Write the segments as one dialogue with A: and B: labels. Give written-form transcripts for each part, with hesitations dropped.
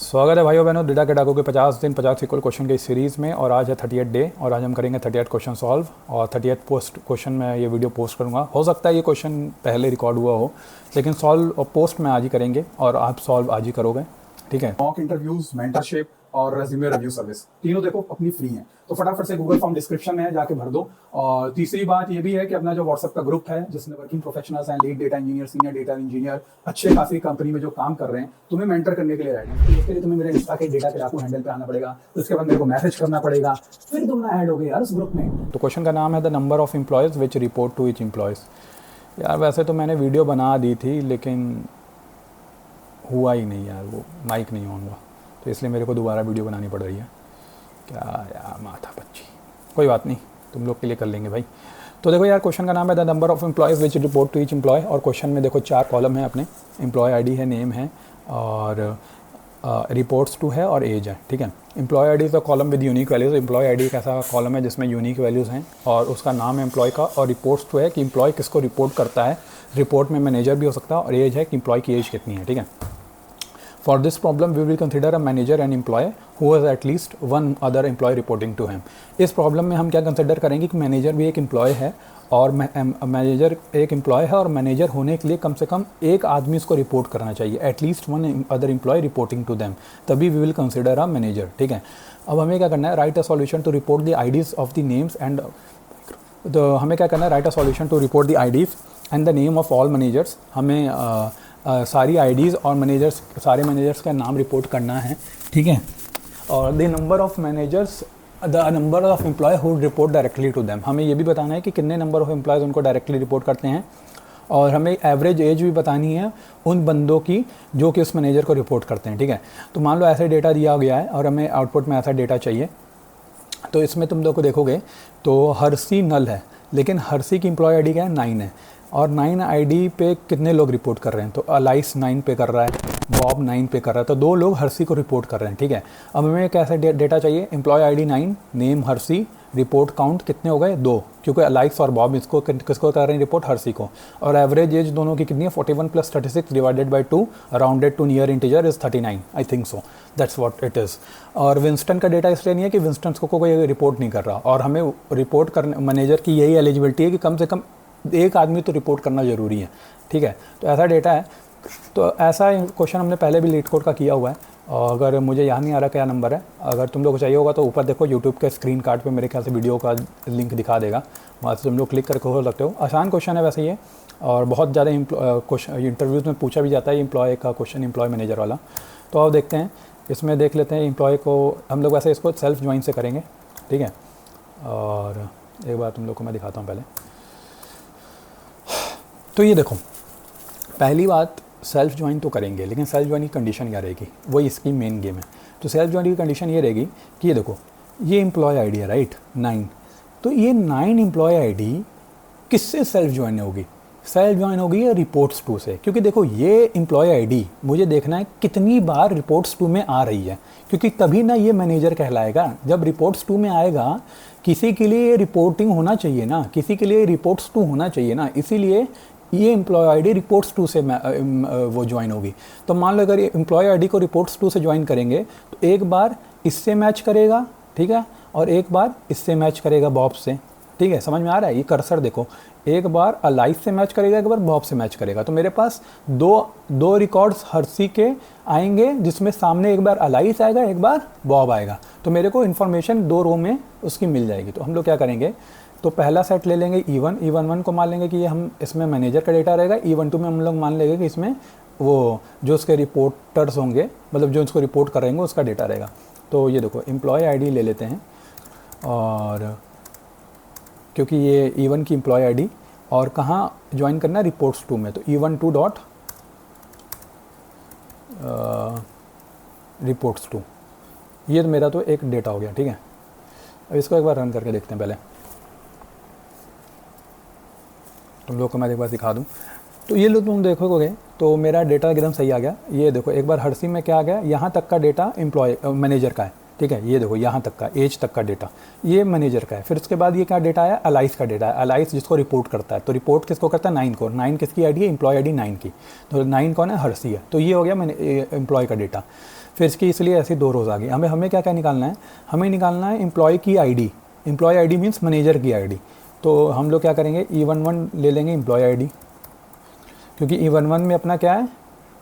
A: स्वागत है भाइयों बहनों डेटा केडागो के 50 दिन 50 इक्वल क्वेश्चन की सीरीज़ में। और आज है 38 डे और आज हम करेंगे 38 क्वेश्चन सॉल्व और 38 पोस्ट क्वेश्चन में ये वीडियो पोस्ट करूँगा। हो सकता है ये क्वेश्चन पहले रिकॉर्ड हुआ हो, लेकिन सॉल्व और पोस्ट में आज ही करेंगे और आप सॉल्व आज ही करोगे, ठीक है।
B: मॉक इंटरव्यूज, मेंटरशिप और रेज्यूमे रिव्यू सर्विस तीनों देखो अपनी फ्री हैं, तो फटाफट से गूगल फॉर्म डिस्क्रिप्शन में है, जाके भर दो। और तीसरी बात ये भी है कि अपना जो व्हाट्सएप का ग्रुप है जिसमें वर्किंग प्रोफेशनल्स हैं, lead data engineer, senior data engineer, अच्छे खासी कंपनी में जो काम कर रहे हैं, तुम्हें मेंटर करने के लिए रेडी है। तो इसके लिए तुम्हें मेरे इंस्टा के डेटा केडागो हैंडल पे आना पड़ेगा, तो उसके बाद मेरे को मैसेज करना पड़ेगा, फिर तुम ना ऐड हो गए यार उस ग्रुप में।
A: तो क्वेश्चन का नाम है the number of employees which report to each employees. यार वैसे तो मैंने वीडियो बना दी थी लेकिन हुआ ही नहीं यार, वो माइक नहीं ऑन हुआ, तो इसलिए मेरे को दोबारा वीडियो बनानी पड़ रही है। क्या यार माथा पच्ची, कोई बात नहीं, तुम लोग के लिए कर लेंगे भाई। तो देखो यार, क्वेश्चन का नाम है the number of employees which report to each employee. और क्वेश्चन में देखो 4 कॉलम है अपने, एम्प्लॉय आईडी है, नेम है और रिपोर्ट्स टू है और एज है, ठीक है। Employee ID is the column with unique values. Employee ID एक ऐसा कॉलम है जिसमें यूनिक वैल्यूज़ हैं और उसका नाम है एम्प्लॉय का। और रिपोर्ट्स टू है कि एम्प्लॉय किसको रिपोर्ट करता है, रिपोर्ट में मैनेजर भी हो सकता है। और एज है कि एम्प्लॉय की एज कितनी है, ठीक है। For this problem, we will consider a manager and employee who has at least one other employee reporting to him. इस प्रॉब्लम में हम क्या कंसिडर करेंगे कि मैनेजर भी एक एम्प्लॉय है और मैनेजर एक एम्प्लॉय है, और मैनेजर होने के लिए कम से कम एक आदमी इसको रिपोर्ट करना चाहिए, at least one other employee reporting to them, तभी we will consider a manager, ठीक है। अब हमें क्या करना है, write a solution to report the IDs of the names and, तो हमें क्या करना है, write a solution to report the IDs and the name of all managers. हमें सारी आईडीज़ और मैनेजर्स, सारे मैनेजर्स का नाम रिपोर्ट करना है, ठीक है। और the number of managers, the number of employee who report directly to them. हमें ये भी बताना है कि कितने नंबर ऑफ एम्प्लॉयज़ उनको डायरेक्टली रिपोर्ट करते हैं। और हमें एवरेज एज भी बतानी है उन बंदों की जो कि उस मैनेजर को रिपोर्ट करते हैं, ठीक है। तो मान लो ऐसे डेटा दिया गया है और हमें आउटपुट में ऐसा डेटा चाहिए। तो इसमें तुम लोग को देखोगे तो हर्षी नल है, लेकिन हर्षी की एम्प्लॉय आईडी क्या है, 9 है। और 9 आईडी पे कितने लोग रिपोर्ट कर रहे हैं, तो अलाइस 9 पे कर रहा है, बॉब 9 पे कर रहा है, तो 2 लोग हर्षी को रिपोर्ट कर रहे हैं, ठीक है। अब हमें कैसे डेटा चाहिए, employee ID 9, name Harshi, report count कितने हो गए, 2, क्योंकि अलाइस और बॉब इसको किसको कर रहे हैं रिपोर्ट, हर्षी को। और एवरेज एज दोनों की कितनी है, 41 + 36 divided by 2 rounded to near integer is 39, I think so, that's what it is. और विंस्टन का डेटा इसलिए नहीं है कि विंस्टन को कोई रिपोर्ट नहीं कर रहा, और हमें रिपोर्ट करने मैनेजर की यही एलिजिबिलिटी है कि कम से कम एक आदमी तो रिपोर्ट करना ज़रूरी है, ठीक है। तो ऐसा डेटा है। तो ऐसा क्वेश्चन हमने पहले भी लीड कोड का किया हुआ है, और अगर मुझे याद नहीं आ रहा क्या नंबर है, अगर तुम लोग को चाहिए होगा तो ऊपर देखो यूट्यूब के स्क्रीन कार्ड पे मेरे ख्याल से वीडियो का लिंक दिखा देगा, वहाँ से तुम लोग क्लिक करके हो सकते हो। आसान क्वेश्चन है वैसे ये, और बहुत ज़्यादा क्वेश्चन इंटरव्यूज़ में पूछा भी जाता है एम्प्लॉय का क्वेश्चन, एम्प्लॉय मैनेजर वाला। तो अब देखते हैं, इसमें देख लेते हैं एम्प्लॉय को हम लोग वैसे इसको सेल्फ ज्वाइन से करेंगे, ठीक है। और एक बार तुम लोग को मैं दिखाता हूँ पहले। तो ये देखो, पहली बात सेल्फ ज्वाइन तो करेंगे, लेकिन सेल्फ ज्वाइन की कंडीशन क्या रहेगी, वही इसकी मेन गेम है। तो सेल्फ ज्वाइन की कंडीशन ये रहेगी कि ये देखो, ये एम्प्लॉय आईडी है राइट 9, तो ये 9 एम्प्लॉय आईडी किससे सेल्फ ज्वाइन होगी, सेल्फ ज्वाइन होगी या रिपोर्ट्स टू से। क्योंकि देखो ये एम्प्लॉय आईडी मुझे देखना है कितनी बार रिपोर्ट्स टू में आ रही है, क्योंकि तभी ना ये मैनेजर कहलाएगा। जब रिपोर्ट्स टू में आएगा, किसी के लिए रिपोर्टिंग होना चाहिए ना, किसी के लिए रिपोर्ट्स टू होना चाहिए ना, इसीलिए ये एम्प्लॉय आईडी रिपोर्ट्स टू से वो ज्वाइन होगी। तो मान लो अगर एम्प्लॉय आईडी को रिपोर्ट्स टू से ज्वाइन करेंगे तो एक बार इससे मैच करेगा, ठीक है, और एक बार इससे मैच करेगा बॉब से, ठीक है। समझ में आ रहा है, ये कर्सर देखो, एक बार अलाइस से मैच करेगा, एक बार बॉब से मैच करेगा। तो मेरे पास दो रिकॉर्ड्स हर्षी के आएंगे, जिसमें सामने एक बार अलाइस आएगा, एक बार बॉब आएगा। तो मेरे को इन्फॉर्मेशन 2 रो में उसकी मिल जाएगी। तो हम लोग क्या करेंगे, तो पहला सेट ले लेंगे E1 को मान लेंगे कि ये हम इसमें मैनेजर का डेटा रहेगा। E12 में हम लोग मान लेंगे कि इसमें वो जो उसके रिपोर्टर्स होंगे, मतलब जो इसको रिपोर्ट करेंगे उसका डेटा रहेगा। तो ये देखो एम्प्लॉय आईडी ले लेते हैं, और क्योंकि ये E1 की एम्प्लॉय आईडी, और कहाँ ज्वाइन करना है, रिपोर्ट्स टू में। तो E12 डॉट रिपोर्ट्स टू, ये तो मेरा तो एक डेटा हो गया, ठीक है। अब इसको एक बार रन करके देखते हैं पहले, तुम लोग को मैं एक बार दिखा दूं। तो ये लोग तुम देखोगे तो मेरा डेटा एकदम सही आ गया। ये देखो एक बार हर्षी में क्या आ गया, यहाँ तक का डेटा एम्प्लॉय मैनेजर का है, ठीक है। ये देखो यहाँ तक का एज तक का डेटा ये मैनेजर का है। फिर उसके बाद ये क्या डेटा आया, अलाइस का डेटा है। अलाइस जिसको रिपोर्ट करता है, तो रिपोर्ट किसको करता है, 9 को। 9 किसकी आईडी है, एम्प्लॉय आईडी 9 की। तो 9 कौन है, हर्षी है। तो ये हो गया मैंने एम्प्लॉय का डेटा। फिर इसकी इसलिए ऐसी 2 रोज़ आ गई। हमें क्या क्या निकालना है, हमें निकालना है एम्प्लॉय की ID. Employee ID means manager की आईडी। तो हम लोग क्या करेंगे, E11 ले लेंगे एम्प्लॉय आईडी, क्योंकि E11 में अपना क्या है,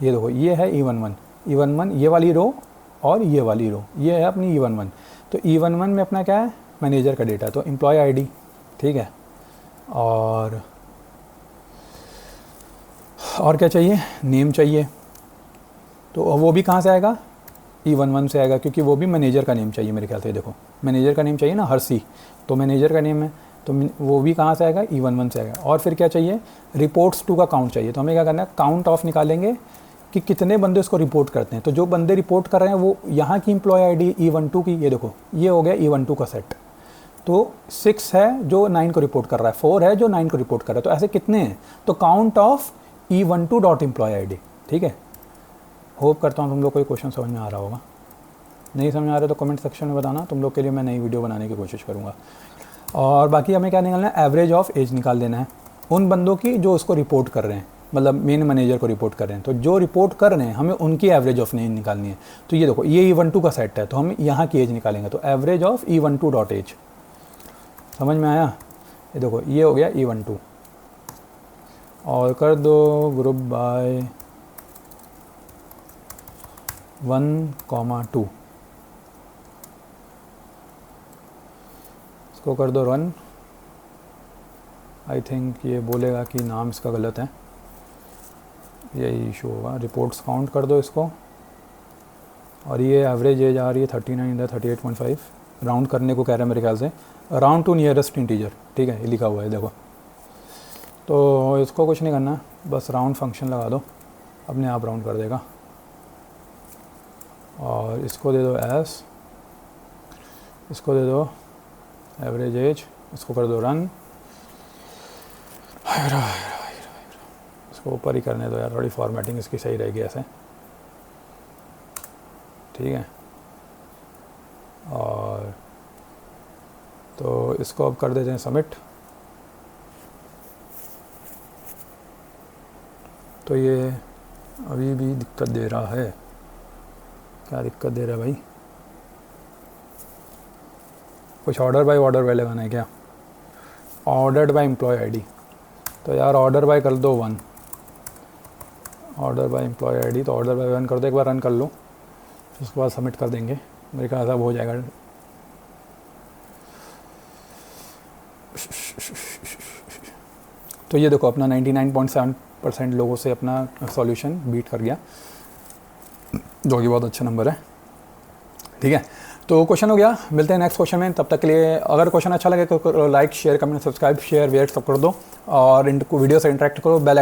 A: ये देखो ये है E11 ये वाली रो और ये वाली रो, ये है अपनी E11। तो E11 में अपना क्या है, मैनेजर का डेटा, तो एम्प्लॉय आईडी, ठीक है। और क्या चाहिए, नेम चाहिए, तो वो भी कहाँ से आएगा, E11 से आएगा, क्योंकि वो भी मैनेजर का नेम चाहिए मेरे ख्याल से। देखो मैनेजर का नेम चाहिए ना, हर्षी, तो मैनेजर का नेम है, तो वो भी कहाँ से आएगा, E11 से आएगा। और फिर क्या चाहिए, रिपोर्ट्स टू का काउंट चाहिए। तो हमें क्या करना है, काउंट ऑफ निकालेंगे कि कितने बंदे उसको रिपोर्ट करते हैं। तो जो बंदे रिपोर्ट कर रहे हैं वो यहाँ की एम्प्लॉय आईडी E12 की, ये देखो ये हो गया E12 का सेट। तो 6 है जो 9 को रिपोर्ट कर रहा है, 4 है जो 9 को रिपोर्ट कर रहा है, तो ऐसे कितने हैं, तो count of E12 dot employee ID, ठीक है। होप करता हूँ तुम लोग को ये क्वेश्चन समझ में आ रहा होगा। नहीं समझ में आ रहा तो कमेंट सेक्शन में बताना, तुम लोग के लिए मैं नई वीडियो बनाने की कोशिश करूँगा। और बाकी हमें क्या निकालना है, एवरेज ऑफ एज निकाल देना है उन बंदों की जो उसको रिपोर्ट कर रहे हैं, मतलब मेन मैनेजर को रिपोर्ट कर रहे हैं। तो जो रिपोर्ट कर रहे हैं हमें उनकी एवरेज ऑफ एज निकालनी है। तो ये देखो ये E12 का सेट है, तो हम यहाँ की एज निकालेंगे, तो average of E12 dot as. समझ में आया, ये देखो ये हो गया E12, और कर दो ग्रुप बाय 1,2, इसको कर दो रन। आई थिंक ये बोलेगा कि नाम इसका गलत है, यही इशू होगा। रिपोर्ट्स काउंट कर दो इसको, और ये एवरेज एज आ रही है 39 है 38.5, राउंड करने को कह रहा है मेरे ख्याल से, राउंड टू नियरेस्ट इंटीजर, ठीक है, ये लिखा हुआ है देखो। तो इसको कुछ नहीं करना, बस राउंड फंक्शन लगा दो, अपने आप राउंड कर देगा। और इसको दे दो एस, इसको दे दो एवरेज एज, इसको कर दो रन। इसको ऊपर ही करने दो यार, थोड़ी फॉर्मेटिंग इसकी सही रहेगी ऐसे, ठीक है। और तो इसको अब कर देते हैं सबमिट। तो ये अभी भी दिक्कत दे रहा है, क्या दिक्कत दे रहा है भाई, कुछ ऑर्डर बाय लगाना है क्या, ऑर्डर्ड बाय एम्प्लॉय आईडी। तो यार ऑर्डर बाय कर दो 1, ऑर्डर बाय एम्प्लॉय आईडी, तो ऑर्डर बाय 1 कर दो, एक बार रन कर लो, उसके बाद सबमिट कर देंगे, मेरे ख्याल सब हो जाएगा। तो ये देखो अपना 99.7% लोगों से अपना सॉल्यूशन बीट कर गया, जो कि बहुत अच्छा नंबर है, ठीक है। तो क्वेश्चन हो गया, मिलते हैं नेक्स्ट क्वेश्चन में। तब तक के लिए अगर क्वेश्चन अच्छा लगे तो like share comment subscribe share वेयर सब कर दो, और इनको वीडियो से इंटरेक्ट करो, बेल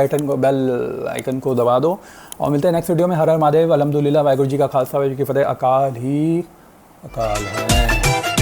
A: आइकन को दबा दो, और मिलते हैं नेक्स्ट वीडियो में। हर हर महादेव, अल्हम्दुलिल्लाह, वाहिगुरू जी का खालसा वाहिगुरू जी की फतेह, अकाल ही अकाल है।